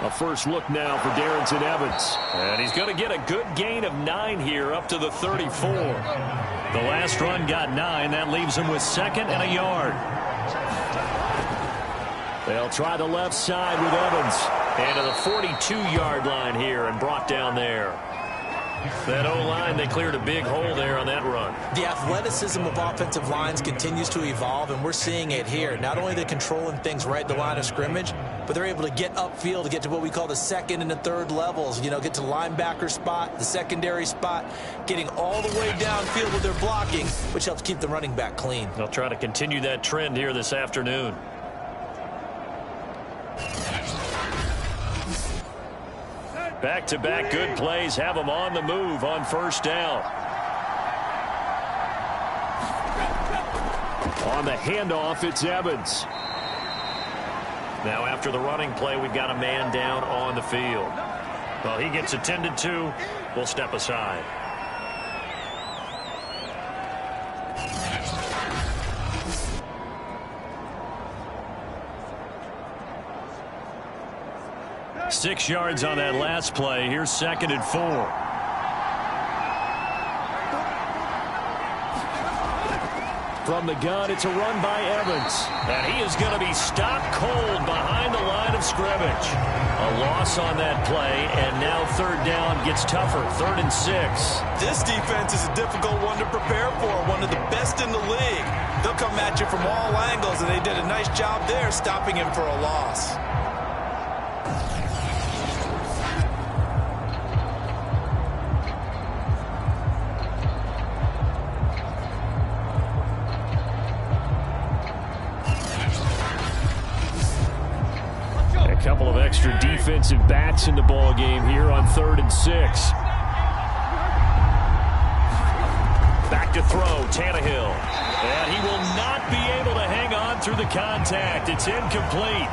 A first look now for Darrington Evans. And he's going to get a good gain of 9 here up to the 34. The last run got 9. That leaves him with 2nd and a yard. They'll try the left side with Evans. And to the 42-yard line here and brought down there. That O-line, they cleared a big hole there on that run. The athleticism of offensive lines continues to evolve, and we're seeing it here. Not only are they controlling things right at the line of scrimmage, but they're able to get upfield to get to what we call the 2nd and the 3rd levels. You know, get to linebacker spot, the secondary spot, getting all the way downfield with their blocking, which helps keep the running back clean. They'll try to continue that trend here this afternoon. Back-to-back good plays have them on the move on first down. On the handoff, it's Evans. Now after the running play, we've got a man down on the field. Well, he gets attended to. We'll step aside. Six yards on that last play. Here's 2nd and 4. From the gun, it's a run by Evans. And he is going to be stopped cold behind the line of scrimmage. A loss on that play, and now 3rd down gets tougher. 3rd and 6. This defense is a difficult one to prepare for, one of the best in the league. They'll come at you from all angles, and they did a nice job there stopping him for a loss. Couple of extra defensive backs in the ball game here on 3rd and 6. Back to throw, Tannehill. And he will not be able to hang on through the contact. It's incomplete.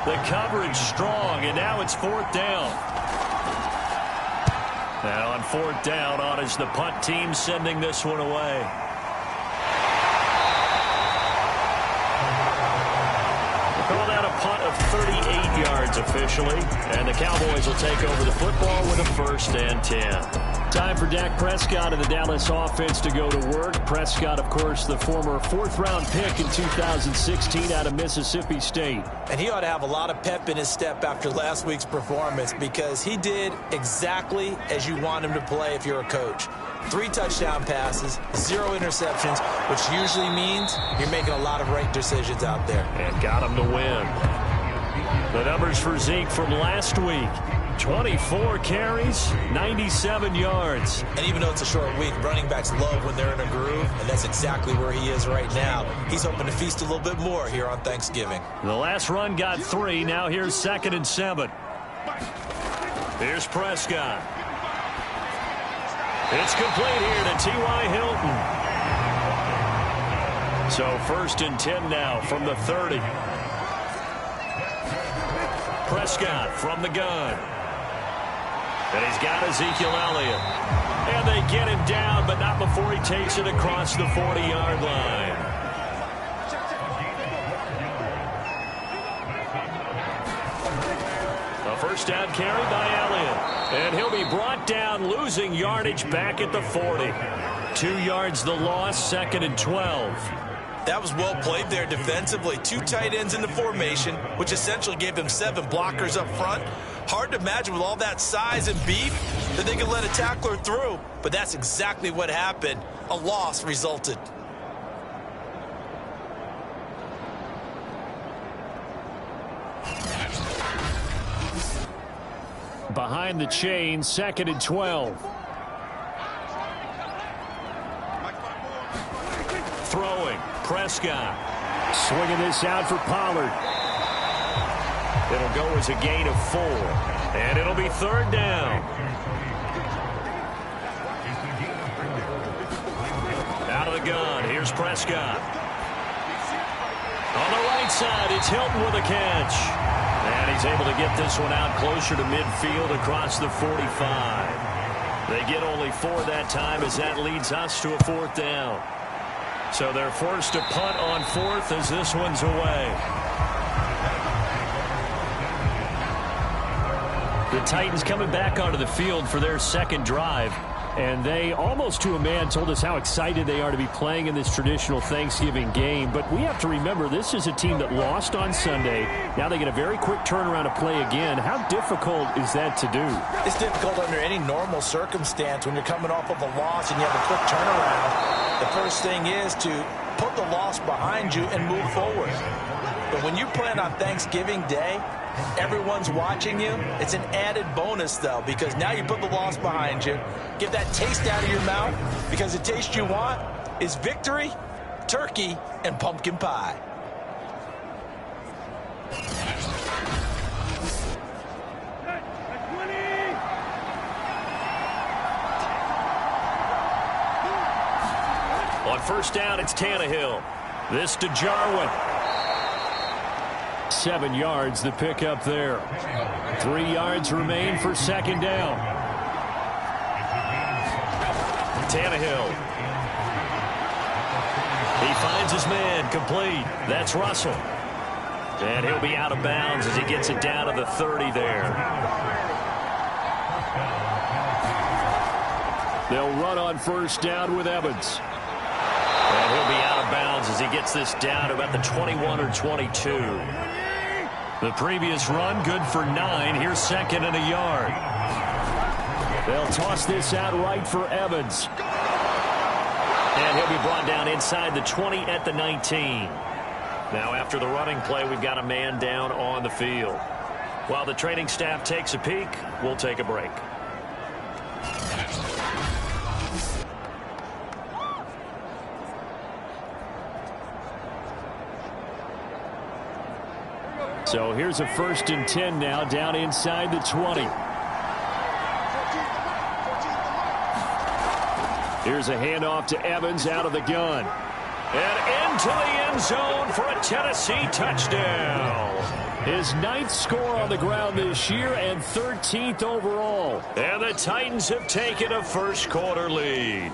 The coverage strong, and now it's 4th down. Now on 4th down, on is the punt team sending this one away. Call that a punt of 38 yards officially, and the Cowboys will take over the football with a 1st and 10. Time for Dak Prescott and the Dallas offense to go to work. Prescott, of course, the former 4th-round pick in 2016 out of Mississippi State. And he ought to have a lot of pep in his step after last week's performance, because he did exactly as you want him to play if you're a coach. 3 touchdown passes, 0 interceptions, which usually means you're making a lot of right decisions out there. And got him to win. The numbers for Zeke from last week. 24 carries, 97 yards. And even though it's a short week, running backs love when they're in a groove, and that's exactly where he is right now. He's hoping to feast a little bit more here on Thanksgiving. The last run got 3. Now here's 2nd and 7. Here's Prescott. It's complete here to T.Y. Hilton. So 1st and 10 now from the 30. Prescott from the gun. And he's got Ezekiel Elliott. And they get him down, but not before he takes it across the 40-yard line. A 1st down carry by Elliott. And he'll be brought down, losing yardage back at the 40. 2 yards the loss, 2nd and 12. That was well played there defensively. 2 tight ends in the formation, which essentially gave them 7 blockers up front. Hard to imagine with all that size and beef that they could let a tackler through, but that's exactly what happened. A loss resulted. Behind the chain, 2nd and 12. Throwing, Prescott. Swinging this out for Pollard. It'll go as a gain of 4. And it'll be 3rd down. Out of the gun, here's Prescott. On the right side, it's Hilton with a catch. And he's able to get this one out closer to midfield across the 45. They get only 4 that time, as that leads us to a 4th down. So they're forced to punt on 4th as this one's away. The Titans coming back onto the field for their second drive. And they, almost to a man, told us how excited they are to be playing in this traditional Thanksgiving game. But we have to remember, this is a team that lost on Sunday. Now they get a very quick turnaround to play again. How difficult is that to do? It's difficult under any normal circumstance when you're coming off of a loss and you have a quick turnaround. The first thing is to put the loss behind you and move forward. But when you're playing on Thanksgiving Day, everyone's watching you. It's an added bonus, though, because now you put the loss behind you. Get that taste out of your mouth, because the taste you want is victory, turkey, and pumpkin pie. On first down, it's Tannehill. This to Jarwin. 7 yards, the pickup there. 3 yards remain for second down. Tannehill. He finds his man, complete. That's Russell. And he'll be out of bounds as he gets it down to the 30 there. They'll run on first down with Evans. And he'll be out of bounds as he gets this down to about the 21 or 22. The previous run, good for 9. Here's second and a yard. They'll toss this out right for Evans. And he'll be brought down inside the 20 at the 19. Now, after the running play, we've got a man down on the field. While the training staff takes a peek, we'll take a break. So here's a 1st and 10 now, down inside the 20. Here's a handoff to Evans out of the gun. And into the end zone for a Tennessee touchdown. His 9th score on the ground this year and 13th overall. And the Titans have taken a first quarter lead.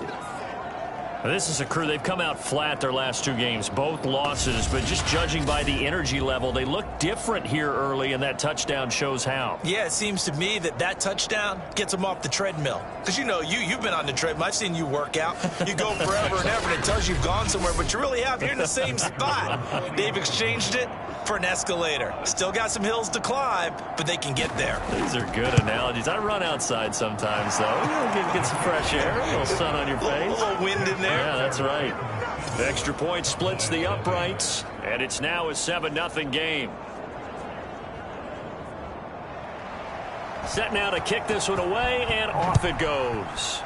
This is a crew, they've come out flat their last 2 games, both losses, but just judging by the energy level, they look different here early, and that touchdown shows how. Yeah, it seems to me that touchdown gets them off the treadmill. Because, you know, you've been on the treadmill. I've seen you work out. You go forever and ever, and it tells you you've gone somewhere, but you really have. You're in the same spot. They've exchanged it for an escalator. Still got some hills to climb, but they can get there. These are good analogies. I run outside sometimes, though. Get some fresh air, a little sun on your face. A little wind in there. Yeah, that's right. The extra point splits the uprights, and it's now a 7-0 game. Set now to kick this one away, and off it goes.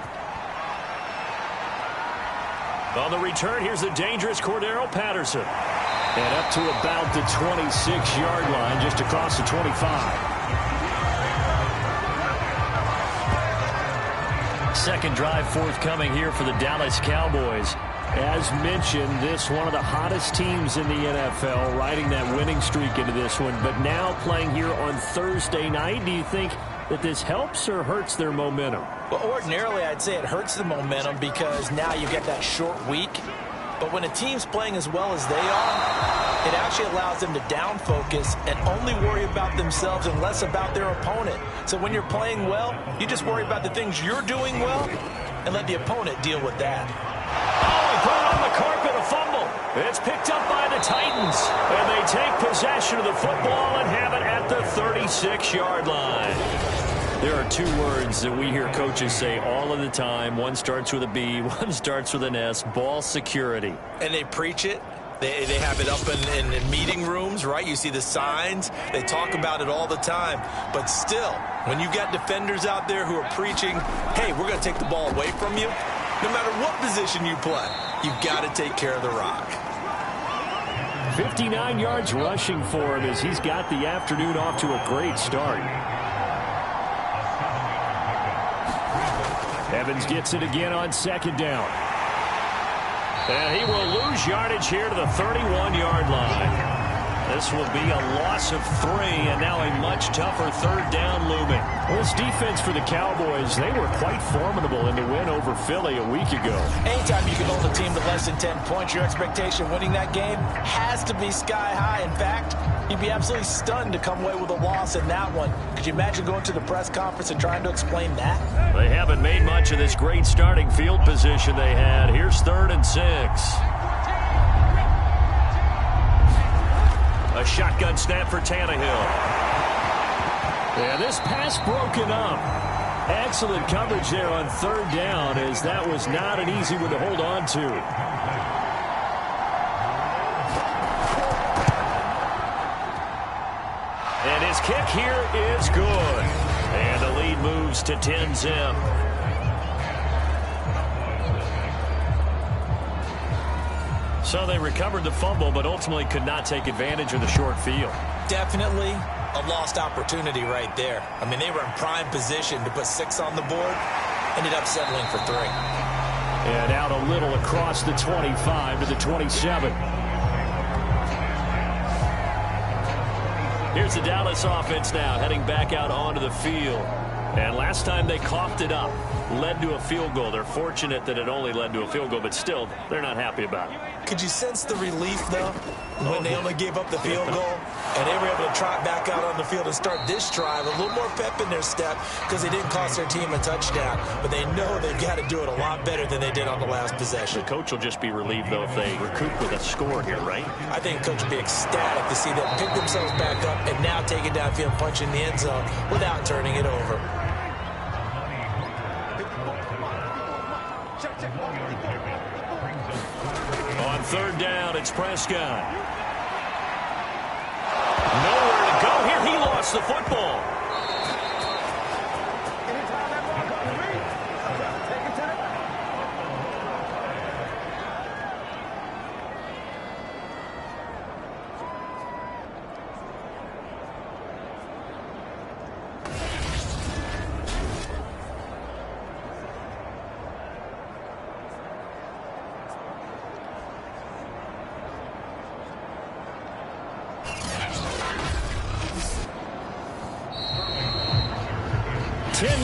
On the return, here's the dangerous Cordero Patterson. And up to about the 26-yard line, just across the 25. Second drive forthcoming here for the Dallas Cowboys. As mentioned, this one of the hottest teams in the NFL, riding that winning streak into this one, but now playing here on Thursday night. Do you think that this helps or hurts their momentum? Well, ordinarily, I'd say it hurts the momentum because now you get that short week. But when a team's playing as well as they are, it actually allows them to down focus and only worry about themselves and less about their opponent. So when you're playing well, you just worry about the things you're doing well and let the opponent deal with that. Oh, he put it on the carpet, a fumble. It's picked up by the Titans, and they take possession of the football and have it at the 36-yard line. There are 2 words that we hear coaches say all of the time. One starts with a B, one starts with an S, ball security. And they preach it. They have it up in meeting rooms, right? You see the signs. They talk about it all the time. But still, when you got defenders out there who are preaching, hey, we're going to take the ball away from you, no matter what position you play, you've got to take care of the rock. 59 yards rushing for him as he's got the afternoon off to a great start. Evans gets it again on second down. And he will lose yardage here to the 31-yard line. This will be a loss of 3, and now a much tougher third down looming. Well, this defense for the Cowboys, they were quite formidable in the win over Philly a week ago. Anytime you can hold a team to less than 10 points, your expectation winning that game has to be sky high. In fact, you'd be absolutely stunned to come away with a loss in that one. Could you imagine going to the press conference and trying to explain that? They haven't made much of this great starting field position they had. Here's 3rd and 6. A shotgun snap for Tannehill. Yeah, this pass broken up. Excellent coverage there on 3rd down, as that was not an easy one to hold on to. And his kick here is good. And the lead moves to 10-zip. So they recovered the fumble, but ultimately could not take advantage of the short field. Definitely a lost opportunity right there. I mean, they were in prime position to put 6 on the board. Ended up settling for 3. And out a little across the 25 to the 27. Here's the Dallas offense now, heading back out onto the field. And last time they coughed it up, led to a field goal. They're fortunate that it only led to a field goal, but still, they're not happy about it. Could you sense the relief, though, when they only gave up the field goal? And they were able to trot back out on the field and start this drive. A little more pep in their step because they didn't cost their team a touchdown. But they know they've got to do it a lot better than they did on the last possession. The coach will just be relieved, though, if they recoup with a score here, right? I think the coach will be ecstatic to see them pick themselves back up and now take it downfield, punch in the end zone without turning it over. On 3rd down, it's Prescott. Nowhere to go here. He lost the football.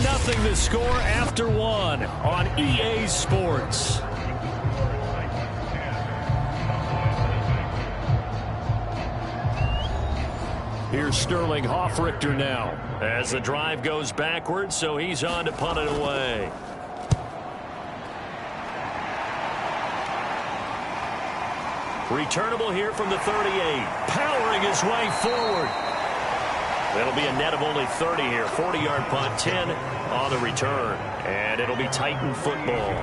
Nothing to score after 1 on EA Sports. Here's Sterling Hoffrichter now. As the drive goes backwards, so he's on to punt it away. Returnable here from the 38. Powering his way forward. That'll be a net of only 30 here. 40-yard punt, 10 on the return. And it'll be Titan football.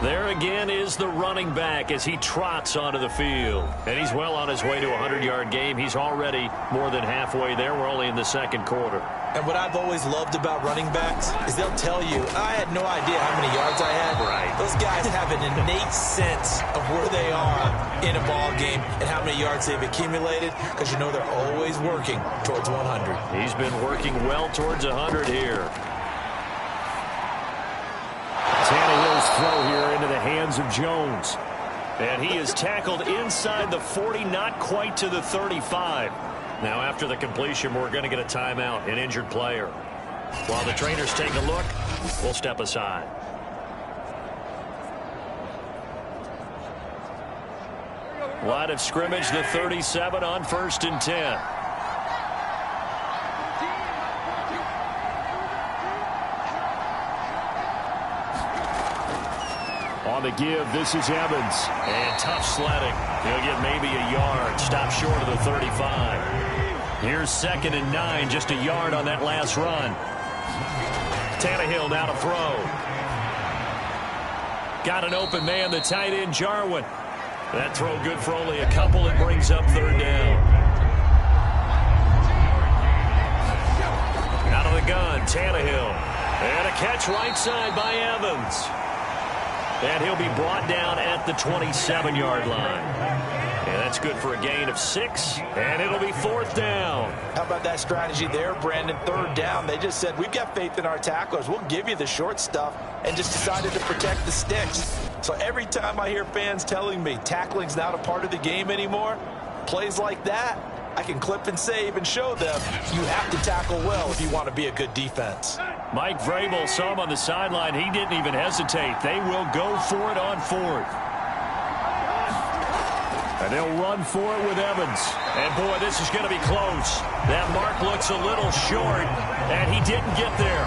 There again is the running back as he trots onto the field. And he's well on his way to a 100-yard game. He's already more than halfway there. We're only in the 2nd quarter. And what I've always loved about running backs is they'll tell you, I had no idea how many yards I had. Right. Those guys have an innate sense of where they are in a ball game and how many yards they've accumulated, because you know they're always working towards 100. He's been working well towards 100 here. Tannehill's throw here into the hands of Jones. And he is tackled inside the 40, not quite to the 35. Now, after the completion, we're going to get a timeout, an injured player. While the trainers take a look, we'll step aside. Line of scrimmage, the 37 on 1st and 10. On the give, this is Evans. And tough sledding. He'll get maybe a yard. Stop short of the 35. Here's 2nd and 9, just a yard on that last run. Tannehill now to throw. Got an open man, the tight end, Jarwin. That throw good for only a couple. It brings up 3rd down. Out of the gun, Tannehill. And a catch right side by Evans. And he'll be brought down at the 27-yard line. And that's good for a gain of 6, and it'll be 4th down. How about that strategy there, Brandon? 3rd down. They just said, we've got faith in our tacklers. We'll give you the short stuff, and just decided to protect the sticks. So every time I hear fans telling me tackling's not a part of the game anymore, plays like that, I can clip and save and show them you have to tackle well if you want to be a good defense. Mike Vrabel saw him on the sideline. He didn't even hesitate. They will go for it on fourth. And they'll run for it with Evans. And, boy, this is going to be close. That mark looks a little short, and he didn't get there.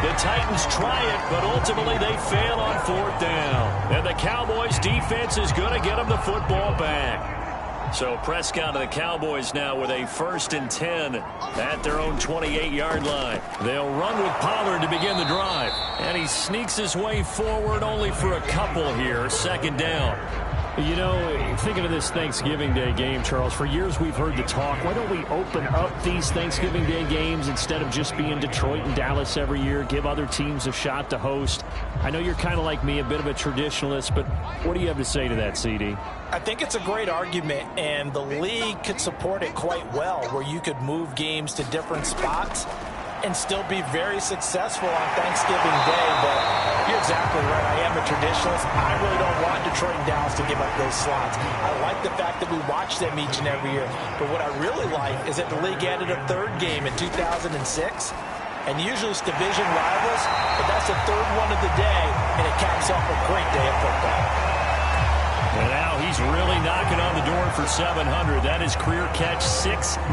The Titans try it, but ultimately they fail on fourth down. And the Cowboys' defense is going to get them the football back. So Prescott and the Cowboys now with a 1st and 10 at their own 28-yard line. They'll run with Pollard to begin the drive. And he sneaks his way forward only for a couple here. 2nd down. You know, thinking of this Thanksgiving Day game, Charles, for years we've heard the talk, why don't we open up these Thanksgiving Day games instead of just being Detroit and Dallas every year, give other teams a shot to host? I know you're kind of like me, a bit of a traditionalist, but what do you have to say to that, CD? I think it's a great argument, and the league could support it quite well, where you could move games to different spots and still be very successful on Thanksgiving Day. But you're exactly right. I am a traditionalist. I really don't want Detroit and Dallas to give up those slots. I like the fact that we watch them each and every year. But what I really like is that the league added a 3rd game in 2006. And usually it's division rivals, but that's the 3rd one of the day, and it caps off a great day of football. And now he's really knocking on the door for 700. That is career catch 699.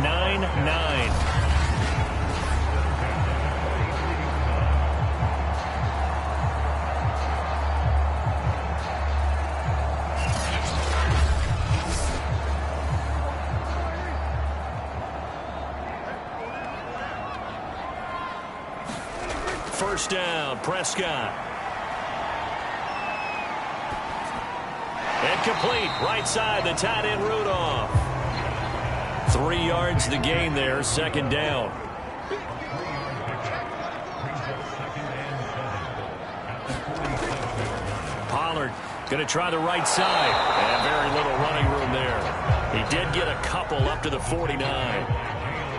First down, Prescott. Incomplete, right side, the tight end Rudolph. 3 yards the gain there, 2nd down. Pollard going to try the right side. And very little running room there. He did get a couple up to the 49.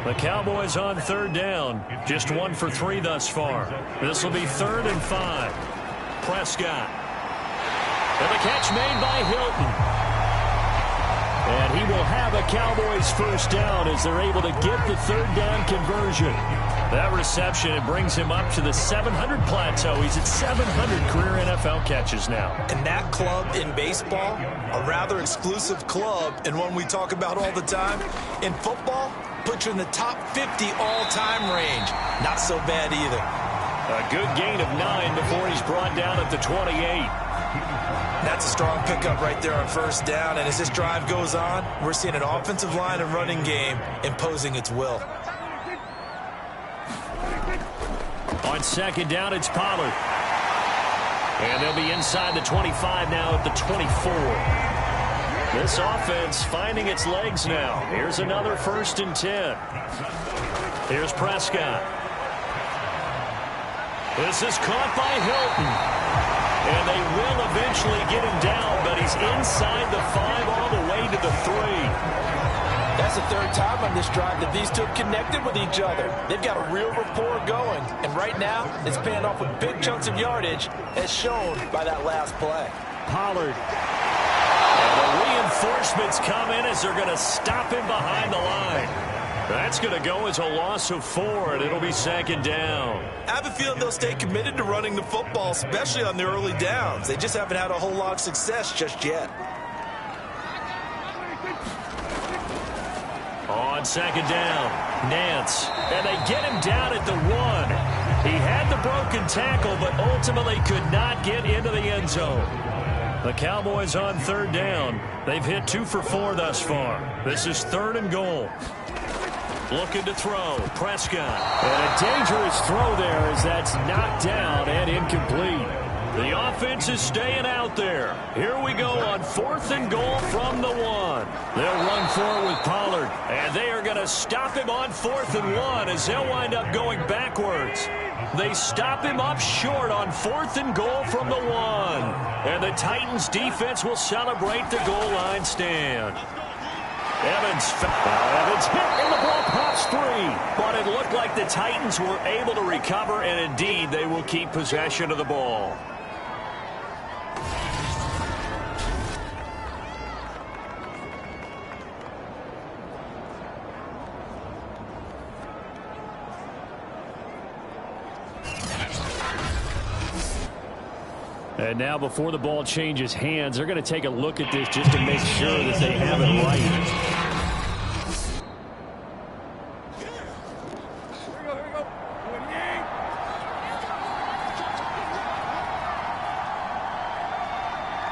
The Cowboys on 3rd down. Just 1 for 3 thus far. This will be 3rd and 5. Prescott. And the catch made by Hilton. And he will have a Cowboys 1st down as they're able to get the 3rd down conversion. That reception, it brings him up to the 700 plateau. He's at 700 career NFL catches now. And that club in baseball, a rather exclusive club and one we talk about all the time. In football, puts you in the top 50 all-time range. Not so bad either. A good gain of 9 before he's brought down at the 28. That's a strong pickup right there on 1st down. And as this drive goes on, we're seeing an offensive line and running game imposing its will. On 2nd down, it's Pollard. And they'll be inside the 25 now at the 24. This offense finding its legs now. Here's another 1st and 10. Here's Prescott. This is caught by Hilton. And they will eventually get him down, but he's inside the 5 all the way to the 3. That's the 3rd time on this drive that these two have connected with each other. They've got a real rapport going. And right now, it's paying off with big chunks of yardage, as shown by that last play. Pollard. And the reinforcements come in as they're going to stop him behind the line. That's going to go as a loss of 4, and it'll be 2nd down. I have a feeling they'll stay committed to running the football, especially on the early downs. They just haven't had a whole lot of success just yet. On 2nd down, Nance. And they get him down at the 1. He had the broken tackle, but ultimately could not get into the end zone. The Cowboys on 3rd down. They've hit 2 for 4 thus far. This is 3rd and goal. Looking to throw. Prescott. And a dangerous throw there as that's knocked down and incomplete. The offense is staying out there. Here we go on 4th and goal from the 1. They'll run for it with Pollard. And they are going to stop him on 4th and 1 as they'll wind up going backwards. They stop him up short on 4th and goal from the 1. And the Titans defense will celebrate the goal line stand. Evans hit and the ball pops 3. But it looked like the Titans were able to recover, and indeed they will keep possession of the ball. And now before the ball changes hands, they're going to take a look at this just to make sure that they have it right.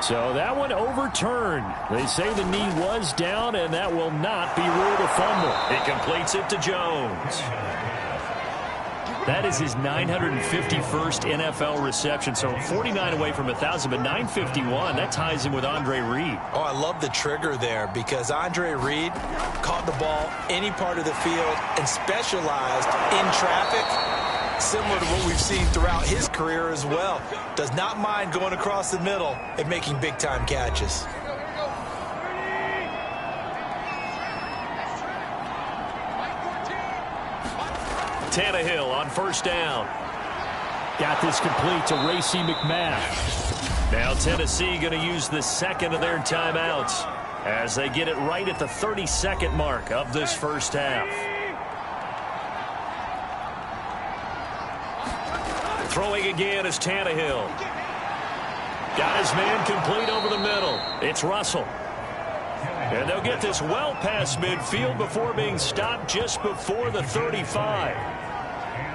So that one overturned. They say the knee was down, and that will not be ruled a fumble. He completes it to Jones. That is his 951st NFL reception. So 49 away from 1,000, but 951. That ties him with Andre Reed. Oh, I love the trigger there because Andre Reed caught the ball any part of the field and specialized in traffic, similar to what we've seen throughout his career as well. Does not mind going across the middle and making big-time catches. Tannehill on first down. Got this complete to Racey McMath. Now Tennessee going to use the second of their timeouts as they get it right at the 30-second mark of this first half. Throwing again is Tannehill. Got his man complete over the middle. It's Russell. And they'll get this well past midfield before being stopped just before the 35.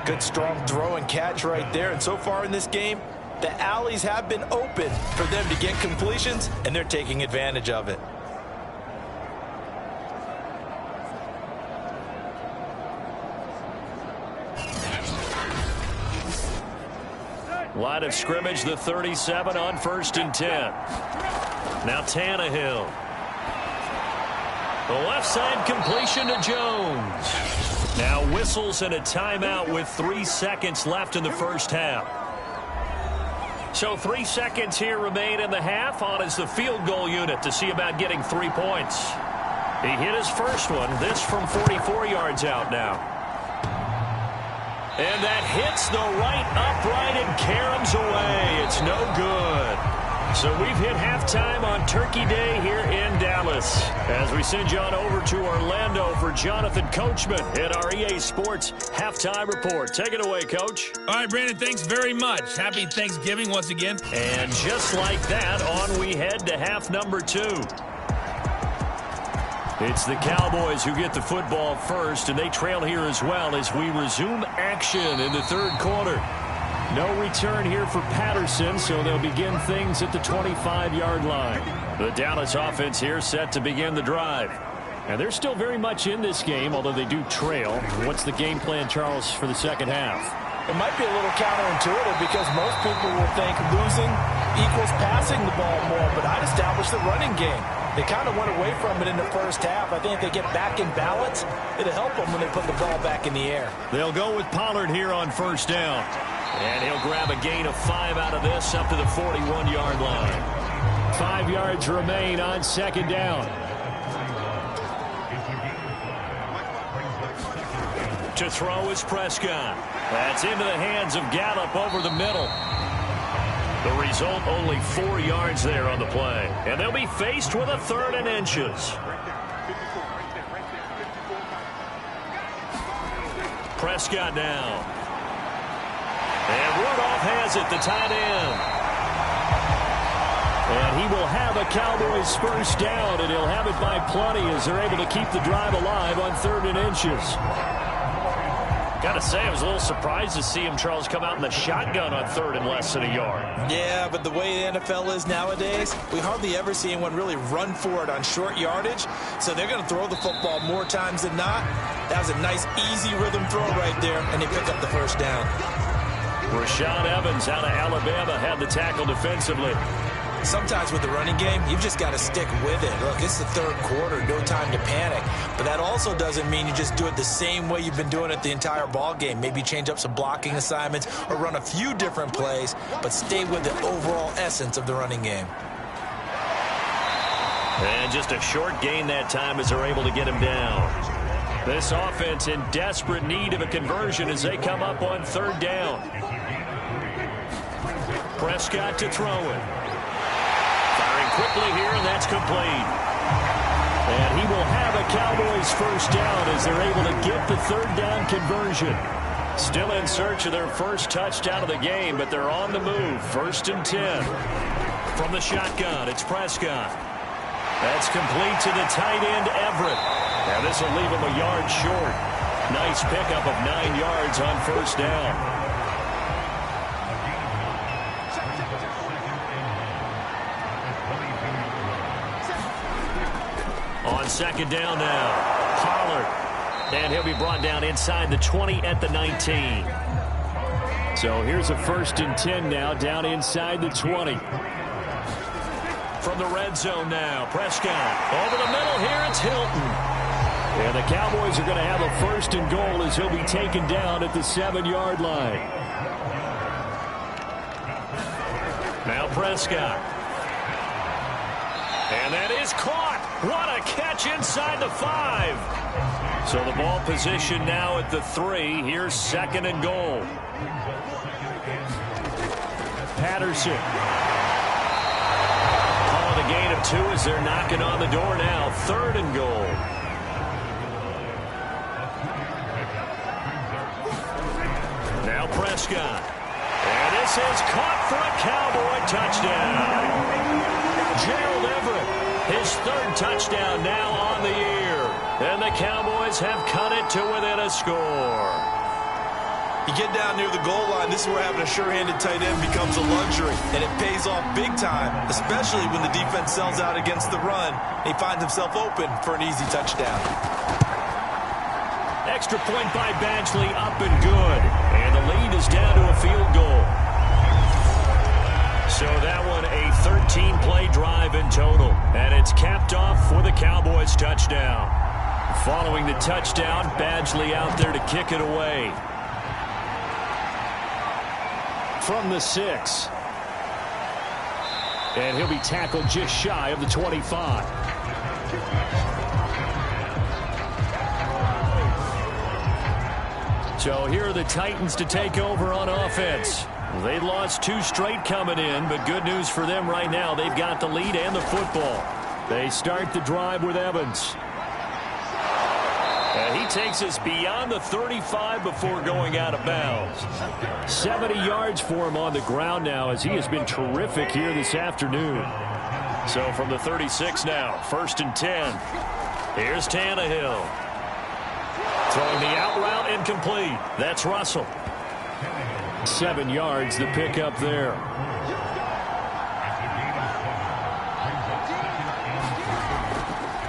Good, strong throw and catch right there. And so far in this game, the alleys have been open for them to get completions, and they're taking advantage of it. Line of scrimmage, the 37 on 1st and 10. Now Tannehill. The left side completion to Jones. Now whistles and a timeout with 3 seconds left in the first half. So 3 seconds here remain in the half. On is the field goal unit to see about getting 3 points. He hit his first one. This from 44 yards out now. And that hits the right upright and caroms away. It's no good. So we've hit halftime on Turkey Day here in Dallas. As we send you on over to Orlando for Jonathan Coachman in our EA Sports Halftime Report. Take it away, Coach. All right, Brandon, thanks very much. Happy Thanksgiving once again. And just like that, on we head to half number 2. It's the Cowboys who get the football first, and they trail here as well as we resume action in the third quarter. No return here for Patterson, so they'll begin things at the 25-yard line. The Dallas offense here set to begin the drive. And they're still very much in this game, although they do trail. What's the game plan, Charles, for the second half? It might be a little counterintuitive because most people will think losing equals passing the ball more, but I'd establish the running game. They kind of went away from it in the first half. I think if they get back in balance, it'll help them when they put the ball back in the air. They'll go with Pollard here on first down. And he'll grab a gain of 5 out of this up to the 41-yard line. 5 yards remain on second down. To throw is Prescott. That's into the hands of Gallup over the middle. The result, only 4 yards there on the play. And they'll be faced with a 3rd and inches. Prescott now. And Rudolph has it, the tight end. And he will have a Cowboys first down, and he'll have it by plenty as they're able to keep the drive alive on 3rd and inches. Got to say, I was a little surprised to see him, Charles, come out in the shotgun on 3rd and less than a yard. Yeah, but the way the NFL is nowadays, we hardly ever see anyone really run for it on short yardage. So they're going to throw the football more times than not. That was a nice, easy rhythm throw right there, and they pick up the first down. Rashaan Evans out of Alabama had the tackle defensively. Sometimes with the running game, you've just got to stick with it. Look, it's the third quarter, no time to panic. But that also doesn't mean you just do it the same way you've been doing it the entire ball game. Maybe change up some blocking assignments or run a few different plays, but stay with the overall essence of the running game. And just a short gain that time as they're able to get him down. This offense in desperate need of a conversion as they come up on 3rd down. Prescott to throw it. Firing quickly here, and that's complete. And he will have a Cowboys first down as they're able to get the 3rd down conversion. Still in search of their first touchdown of the game, but they're on the move. 1st and 10. From the shotgun, it's Prescott. That's complete to the tight end, Everett. And this will leave him a yard short. Nice pickup of 9 yards on 1st down. On 2nd down now, Pollard. And he'll be brought down inside the 20 at the 19. So here's a 1st and 10 now, down inside the 20. From the red zone now, Prescott. Over the middle here, it's Hilton. And the Cowboys are going to have a 1st and goal as he'll be taken down at the 7-yard line. Now Prescott. And that is caught. What a catch inside the 5. So the ball position now at the 3. Here's 2nd and goal. Patterson. Call it a gain of 2 as they're knocking on the door now. 3rd and goal. Now Prescott. And this is caught for a Cowboy touchdown. Gerald Everett, his 3rd touchdown now on the year. And the Cowboys have cut it to within a score. You get down near the goal line, this is where having a sure-handed tight end becomes a luxury. And it pays off big time, especially when the defense sells out against the run. He finds himself open for an easy touchdown. Extra point by Badgley, up and good. And the lead is down to a field goal. So that one a 13-play drive in total. And it's capped off with a Cowboys touchdown. Following the touchdown, Badgley out there to kick it away. From the 6. And he'll be tackled just shy of the 25. So here are the Titans to take over on offense. They lost 2 straight coming in, but good news for them right now. They've got the lead and the football. They start the drive with Evans. And he takes us beyond the 35 before going out of bounds. 70 yards for him on the ground now as he has been terrific here this afternoon. So from the 36 now, 1st and 10. Here's Tannehill. Throwing the out route incomplete. That's Russell. 7 yards, the pickup there.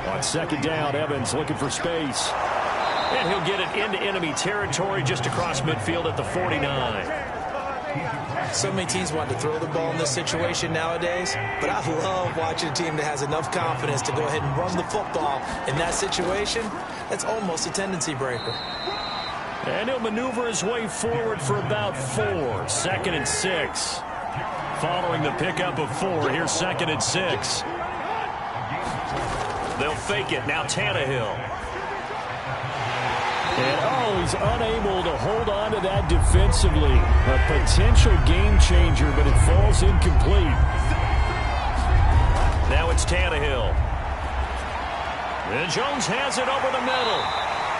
On 2nd down, Evans looking for space. And he'll get it into enemy territory just across midfield at the 49. So many teams want to throw the ball in this situation nowadays, but I love watching a team that has enough confidence to go ahead and run the football in that situation. That's almost a tendency breaker. And he'll maneuver his way forward for about 4. 2nd and 6. Following the pickup of 4, here's 2nd and 6. They'll fake it. Now Tannehill. And, he's unable to hold on to that defensively. A potential game changer, but it falls incomplete. Now it's Tannehill. And Jones has it over the middle.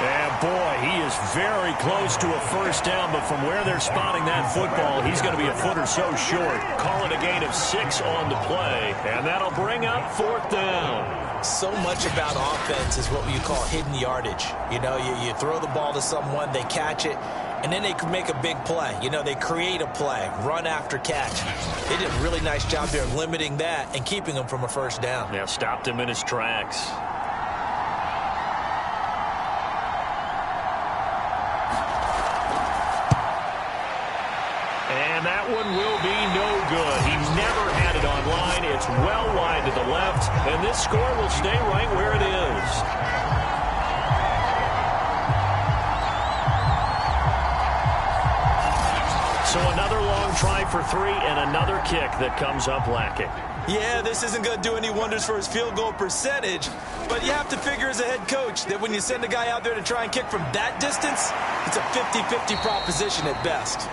And, boy, he is very close to a 1st down, but from where they're spotting that football, he's going to be a foot or so short. Call it a gain of 6 on the play, and that'll bring up 4th down. So much about offense is what you call hidden yardage. You know, you throw the ball to someone, they catch it, and then they can make a big play. You know, they create a play, run after catch. They did a really nice job there limiting that and keeping him from a 1st down. Now stopped him in his tracks. And that one will be no good. He never had it on line. It's well wide to the left, and this score will stay right where it is. So another long try for 3 and another kick that comes up lacking. Yeah, this isn't going to do any wonders for his field goal percentage, but you have to figure as a head coach that when you send a guy out there to try and kick from that distance, it's a 50-50 proposition at best.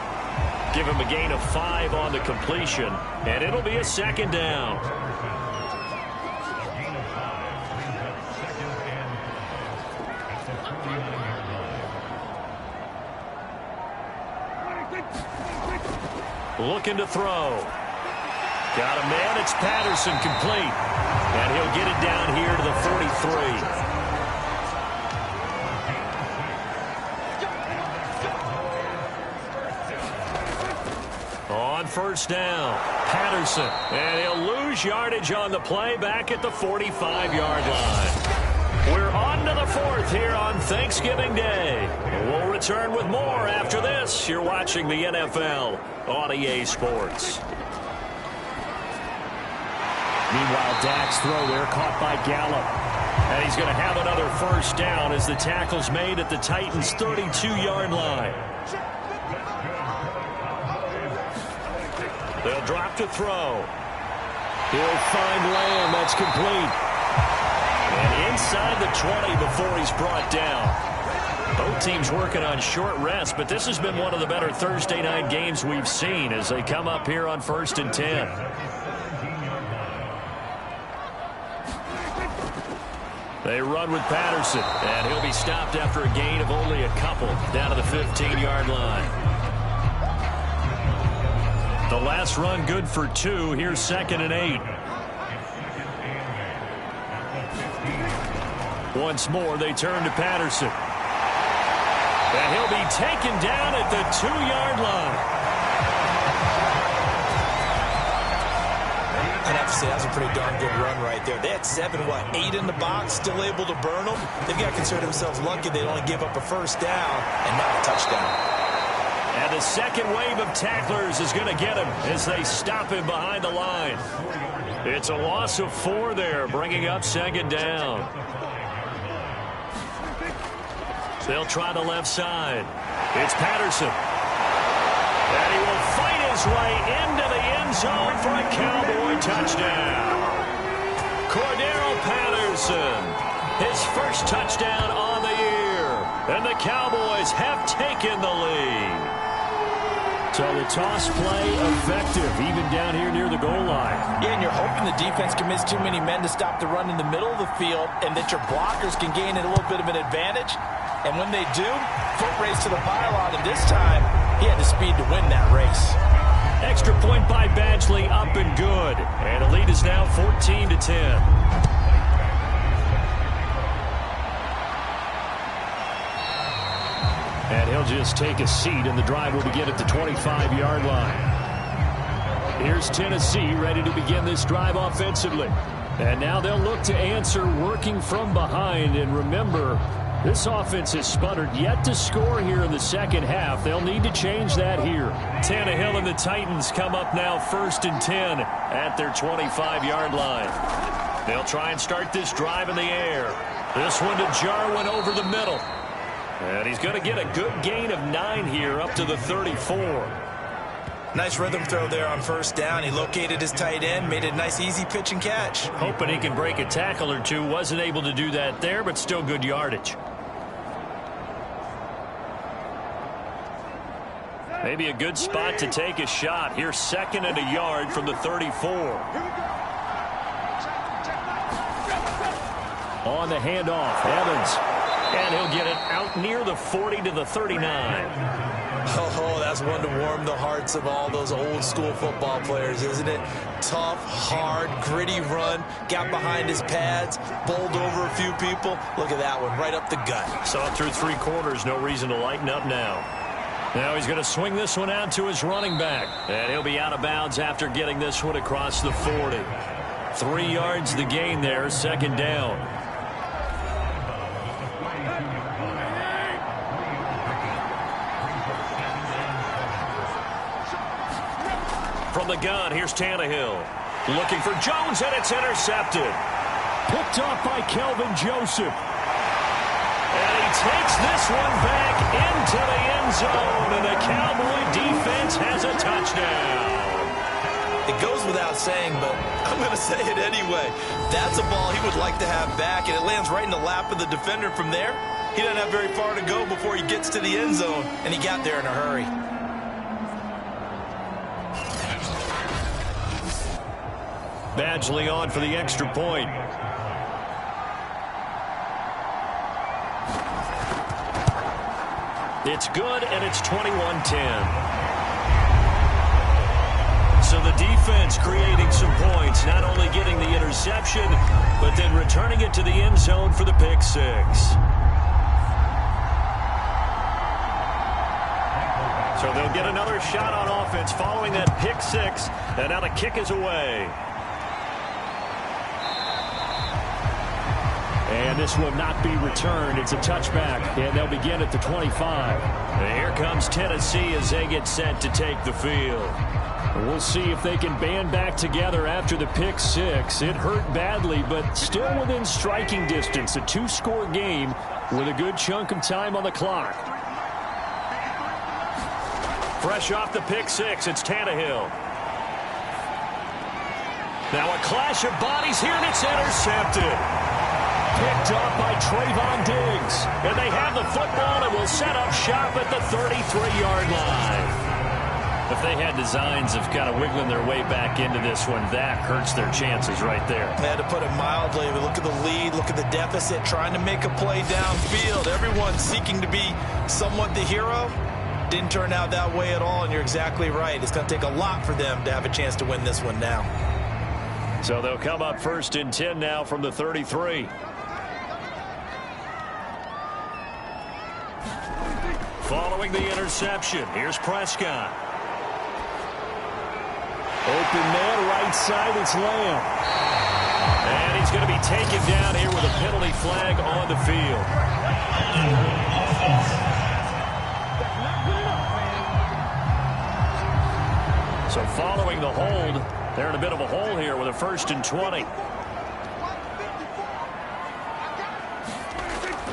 Give him a gain of 5 on the completion, and it'll be a 2nd down. Looking to throw. Got a man. It's Patterson, complete. And he'll get it down here to the 43. On first down, Patterson. And he'll lose yardage on the play back at the 45-yard line. We're on to the fourth here on Thanksgiving Day. We'll return with more after this. You're watching the NFL on EA Sports. Meanwhile, Dak's throw there caught by Gallup. And he's going to have another first down as the tackle's made at the Titans' 32-yard line. They'll drop to throw. He'll find Lamb. That's complete. And inside the 20 before he's brought down. Both teams working on short rest, but this has been one of the better Thursday night games we've seen as they come up here on 1st and 10. They run with Patterson, and he'll be stopped after a gain of only a couple down to the 15-yard line. The last run good for 2. Here's 2nd and 8. Once more, they turn to Patterson. And he'll be taken down at the 2-yard line. I'd have to say that was a pretty darn good run right there. They had 8 in the box, still able to burn them. They've got to consider themselves lucky they only give up a first down and not a touchdown. And the second wave of tacklers is going to get him as they stop him behind the line. It's a loss of 4 there, bringing up 2nd down. They'll try the left side. It's Patterson. And he will fight his way into the end zone for a Cowboy touchdown. Cordero Patterson, his first touchdown on the year. And the Cowboys have taken the lead. So the toss play effective, even down here near the goal line. Yeah, and you're hoping the defense commits too many men to stop the run in the middle of the field and that your blockers can gain a little bit of an advantage. And when they do, foot race to the pylon. And this time, he had the speed to win that race. Extra point by Badgley, up and good. And the lead is now 14-10. And he'll just take a seat, and the drive will begin at the 25-yard line. Here's Tennessee ready to begin this drive offensively. And now they'll look to answer working from behind. And remember, this offense has sputtered yet to score here in the second half. They'll need to change that here. Tannehill and the Titans come up now 1st and 10 at their 25-yard line. They'll try and start this drive in the air. This one to Jarwin over the middle. And he's going to get a good gain of 9 here up to the 34. Nice rhythm throw there on first down. He located his tight end, made a nice easy pitch and catch. Hoping he can break a tackle or two. Wasn't able to do that there, but still good yardage. Maybe a good spot to take a shot. Here's 2nd and a yard from the 34. On the handoff, Evans. And he'll get it out near the 40 to the 39. Oh, that's one to warm the hearts of all those old school football players, isn't it? Tough, hard, gritty run. Got behind his pads, bowled over a few people. Look at that one, right up the gut. Saw it through 3 quarters. No reason to lighten up now. Now he's going to swing this one out to his running back. And he'll be out of bounds after getting this one across the 40. 3 yards the gain there, 2nd down. From the gun, here's Tannehill. Looking for Jones, and it's intercepted. Picked off by Kelvin Joseph. And he takes this one back into the end zone, and the Cowboy defense has a touchdown. It goes without saying, but I'm going to say it anyway. That's a ball he would like to have back, and it lands right in the lap of the defender from there. He doesn't have very far to go before he gets to the end zone, and he got there in a hurry. Badgley on for the extra point. It's good, and it's 21-10. defense creating some points, not only getting the interception, but then returning it to the end zone for the pick six. So they'll get another shot on offense following that pick six, and now the kick is away. And this will not be returned. It's a touchback, and they'll begin at the 25. And here comes Tennessee as they get set to take the field. We'll see if they can band back together after the pick six. It hurt badly, but still within striking distance. A two-score game with a good chunk of time on the clock. Fresh off the pick six, it's Tannehill. Now a clash of bodies here, and it's intercepted. Picked off by Trayvon Diggs. And they have the football and will set up shop at the 33-yard line. If they had designs of kind of wiggling their way back into this one, that hurts their chances right there. They had to put it mildly. But look at the lead, look at the deficit, trying to make a play downfield. Everyone seeking to be somewhat the hero. Didn't turn out that way at all, and you're exactly right. It's going to take a lot for them to have a chance to win this one now. So they'll come up 1st and 10 now from the 33. Following the interception, here's Prescott. Open man, right side, it's Lamb. And he's going to be taken down here with a penalty flag on the field. So following the hold, they're in a bit of a hole here with a 1st and 20.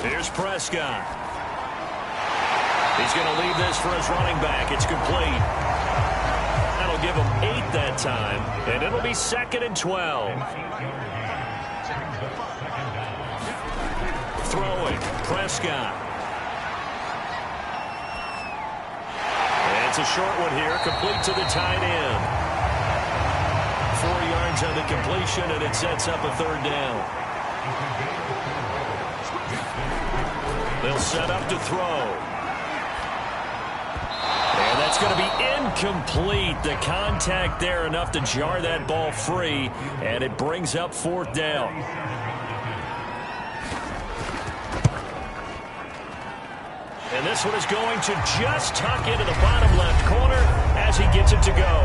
Here's Prescott. He's going to leave this for his running back. It's complete. That'll give him 8 that time, and it'll be 2nd and 12. Throwing, Prescott. And it's a short one here, complete to the tight end. 4 yards on the completion, and it sets up a 3rd down. They'll set up to throw. And that's going to be incomplete. The contact there enough to jar that ball free, and it brings up 4th down. And this one is going to just tuck into the bottom left corner as he gets it to go.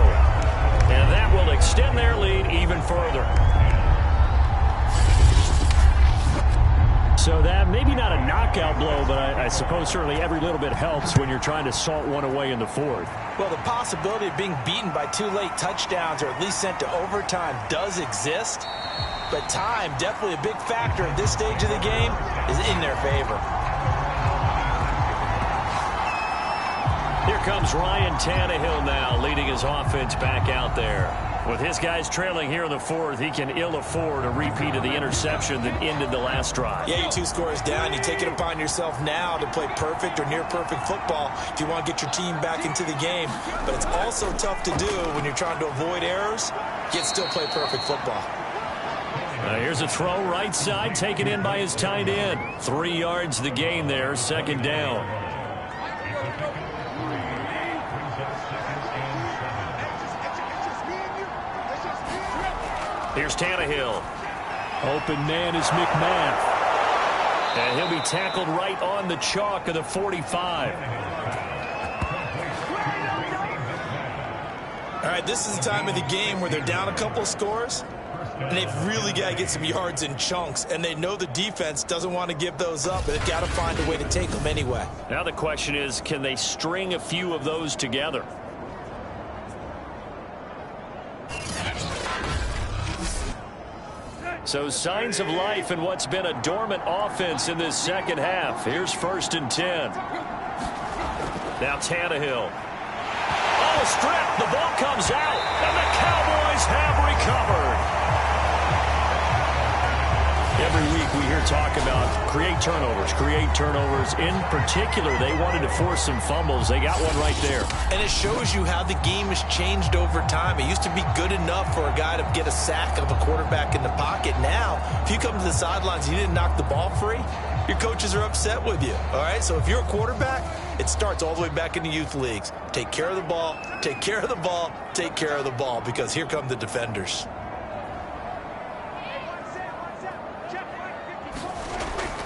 And that will extend their lead even further. So that maybe not a knockout blow, but I suppose certainly every little bit helps when you're trying to salt one away in the 4th. Well, the possibility of being beaten by 2 late touchdowns or at least sent to overtime does exist. But time, definitely a big factor at this stage of the game, is in their favor. Here comes Ryan Tannehill now, leading his offense back out there. With his guys trailing here in the 4th, he can ill afford a repeat of the interception that ended the last drive. Yeah, you're 2 scores down. You take it upon yourself now to play perfect or near-perfect football if you want to get your team back into the game. But it's also tough to do when you're trying to avoid errors, yet still play perfect football. Here's a throw right side, taken in by his tight end. 3 yards the gain there, 2nd down. Here's Tannehill. Open man is McMath. And he'll be tackled right on the chalk of the 45. All right, this is the time of the game where they're down a couple of scores, and they've really got to get some yards in chunks, and they know the defense doesn't want to give those up, but they've got to find a way to take them anyway. Now the question is, can they string a few of those together? So signs of life in what's been a dormant offense in this 2nd half. Here's 1st and 10. Now Tannehill. Oh, a strip. The ball comes out, and the Cowboys have recovered. Every week we hear talk about create turnovers. In particular, they wanted to force some fumbles. They got one right there. And it shows you how the game has changed over time. It used to be good enough for a guy to get a sack of a quarterback in the pocket. Now, if you come to the sidelines and you didn't knock the ball free, your coaches are upset with you. All right, so if you're a quarterback, It starts all the way back in the youth leagues. Take care of the ball, take care of the ball, take care of the ball, because here come the defenders.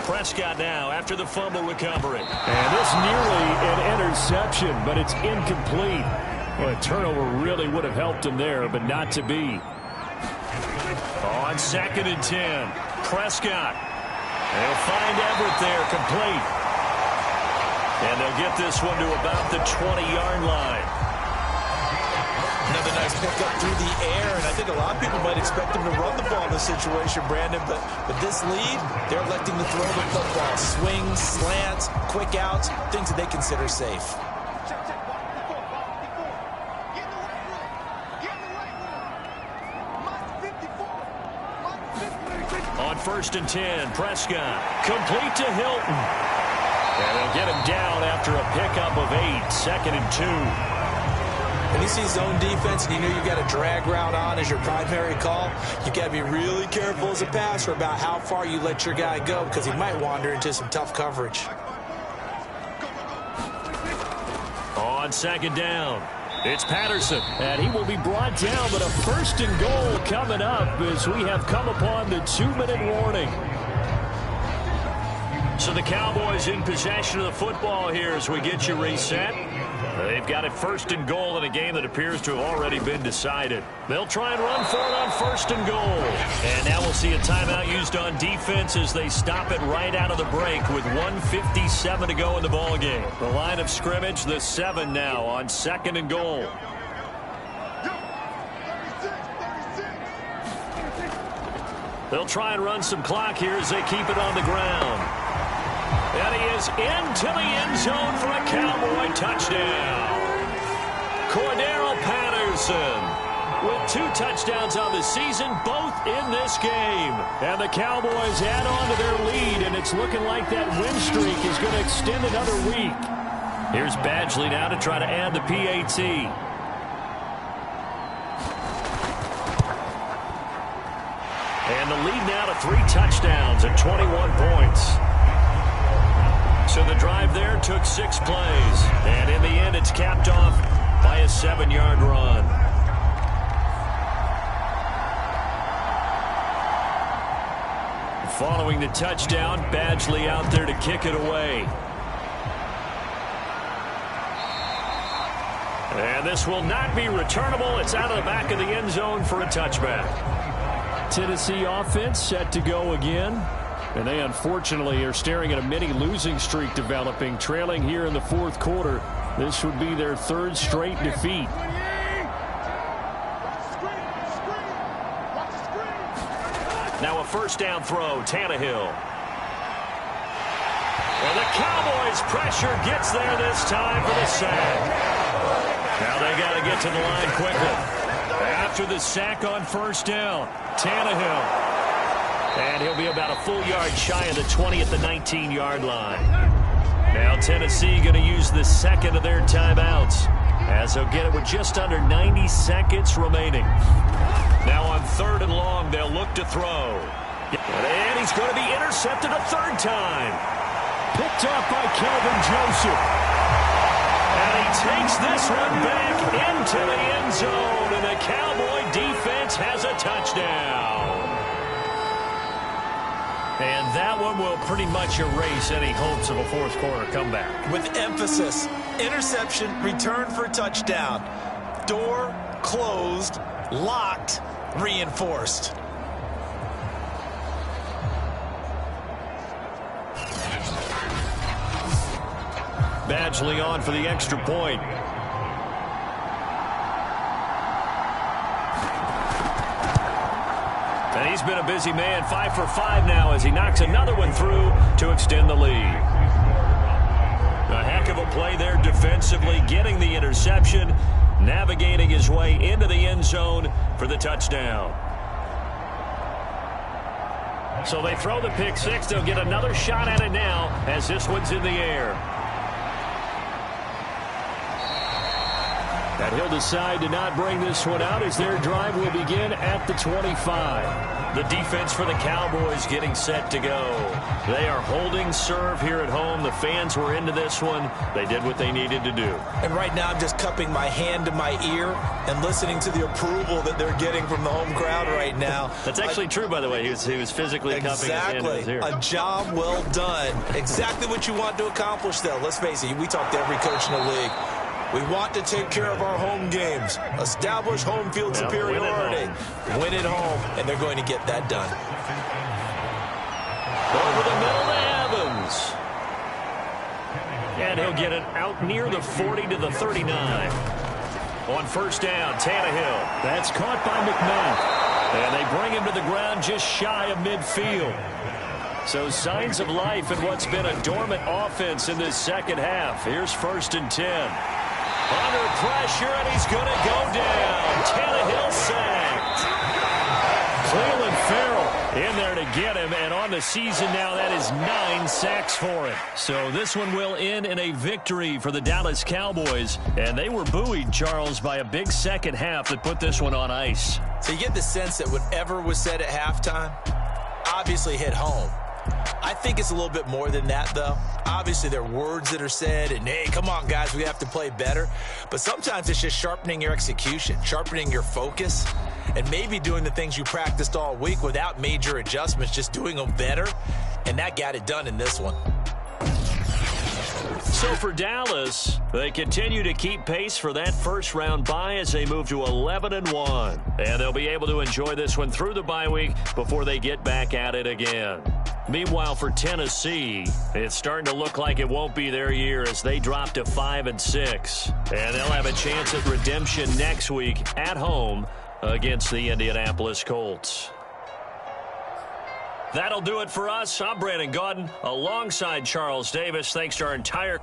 Prescott now after the fumble recovery. And this nearly an interception, but it's incomplete. Well, a turnover really would have helped him there, but not to be. On 2nd and 10, Prescott. They'll find Everett there, complete. And they'll get this one to about the 20-yard line. Another nice pickup through the air, and I think a lot of people might expect him to run the ball in this situation, Brandon, but with this lead, they're electing to throw the football. Swings, slants, quick outs, things that they consider safe. On 1st and 10, Prescott, complete to Hilton. And they'll get him down after a pickup of 8, 2nd and 2. When you see zone defense and you know you've got a drag route on as your primary call, you've got to be really careful as a passer about how far you let your guy go, because he might wander into some tough coverage. On 2nd down, it's Patterson. And he will be brought down, but a 1st and goal coming up as we have come upon the 2-minute warning. So the Cowboys in possession of the football here as we get you reset. They've got it 1st and goal in a game that appears to have already been decided. They'll try and run for it on 1st and goal. And now we'll see a timeout used on defense as they stop it right out of the break with 1:57 to go in the ballgame. The line of scrimmage, the 7 now on 2nd and goal. They'll try and run some clock here as they keep it on the ground. And he is into the end zone for a Cowboy touchdown. Cordero Patterson with 2 touchdowns on the season, both in this game. And the Cowboys add on to their lead, and it's looking like that win streak is going to extend another week. Here's Badgley now to try to add the PAT. And the lead now to 3 touchdowns at 21 points. So the drive there took 6 plays. And in the end, it's capped off by a 7-yard run. Following the touchdown, Badgley out there to kick it away. And this will not be returnable. It's out of the back of the end zone for a touchback. Tennessee offense set to go again. And they unfortunately are staring at a mini losing streak developing, trailing here in the 4th quarter. This would be their 3rd straight defeat. Now a 1st down throw, Tannehill. And the Cowboys' pressure gets there this time for the sack. Now they got to get to the line quickly. After the sack on 1st down, Tannehill. And he'll be about a full yard shy of the 20 at the 19-yard line. Now Tennessee going to use the 2nd of their timeouts as they'll get it with just under 90 seconds remaining. Now on 3rd and long, they'll look to throw. And he's going to be intercepted a 3rd time. Picked up by Kelvin Joseph. And he takes this one back into the end zone. And the Cowboy defense has a touchdown. And that one will pretty much erase any hopes of a 4th quarter comeback. With emphasis, interception, return for touchdown. Door closed, locked, reinforced. Badgley on for the extra point. And he's been a busy man, 5 for 5 now as he knocks another one through to extend the lead. A heck of a play there defensively, getting the interception, navigating his way into the end zone for the touchdown. So they throw the pick 6. They'll get another shot at it now as this one's in the air. And he'll decide to not bring this one out as their drive will begin at the 25. The defense for the Cowboys getting set to go. They are holding serve here at home. The fans were into this one. They did what they needed to do. And right now I'm just cupping my hand to my ear and listening to the approval that they're getting from the home crowd right now. That's actually true, by the way. He was physically cupping his hand to his ear. A job well done. Exactly what you want to accomplish, though. Let's face it, we talk to every coach in the league. We want to take care of our home games, establish home field superiority, win at home, and they're going to get that done. Over the middle to Evans. And he'll get it out near the 40 to the 39. On first down, Tannehill. That's caught by McMahon. And they bring him to the ground just shy of midfield. So signs of life in what's been a dormant offense in this second half. Here's 1st and 10. Under pressure, and he's going to go down. Tannehill sacked. Cleveland Farrell in there to get him, and on the season now, that is 9 sacks for him. So this one will end in a victory for the Dallas Cowboys, and they were buoyed, Charles, by a big second half that put this one on ice. So you get the sense that whatever was said at halftime obviously hit home. I think it's a little bit more than that, though. Obviously, there are words that are said, and, hey, come on, guys, we have to play better. But sometimes it's just sharpening your execution, sharpening your focus, and maybe doing the things you practiced all week without major adjustments, just doing them better. And that got it done in this one. So for Dallas, they continue to keep pace for that first-round bye as they move to 11-1. And they'll be able to enjoy this one through the bye week before they get back at it again. Meanwhile, for Tennessee, it's starting to look like it won't be their year as they drop to 5-6. And they'll have a chance at redemption next week at home against the Indianapolis Colts. That'll do it for us. I'm Brandon Gaudin alongside Charles Davis. Thanks to our entire